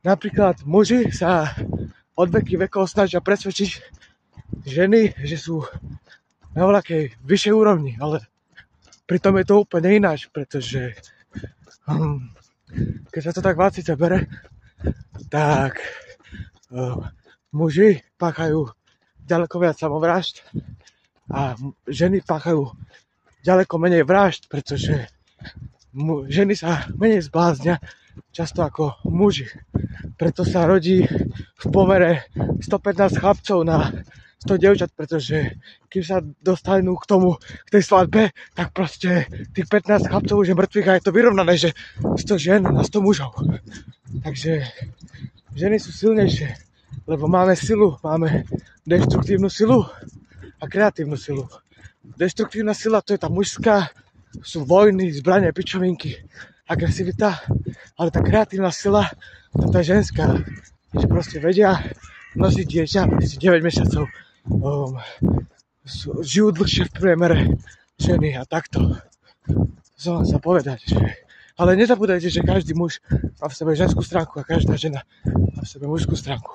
napríklad muži sa od veky vekov snažia presvedčiť ženy, že sú na voľakej vyššej úrovni, ale pritom je to úplne ináč, pretože keď sa to tak v Afrike bere, tak muži páchajú ďaleko viac samovrážd a ženy páchajú ďaleko menej vražd, pretože ženy sa menej zbláznia často ako muži. Preto sa rodí v pomere 115 chlapcov na 100 dievčat, pretože kým sa dostanú k tej svadbe, tak proste tých 15 chlapcov už je mŕtvych a je to vyrovnané, že 100 žien na 100 mužov. Takže ženy sú silnejšie, lebo máme silu, máme deštruktívnu silu a kreatívnu silu. Deštruktívna sila, to je tá mužská, sú vojny, zbranie, pičovinky, agresivita, ale tá kreatívna sila, to je tá ženská, že proste vedia nosiť dieťa, 9 mesiacov, žijú dlhšie v priemere ženy a takto. Som vám chcel povedať, že... Ale nezabúdajte, že každý muž má v sebe ženskú stránku a každá žena má v sebe mužskú stránku.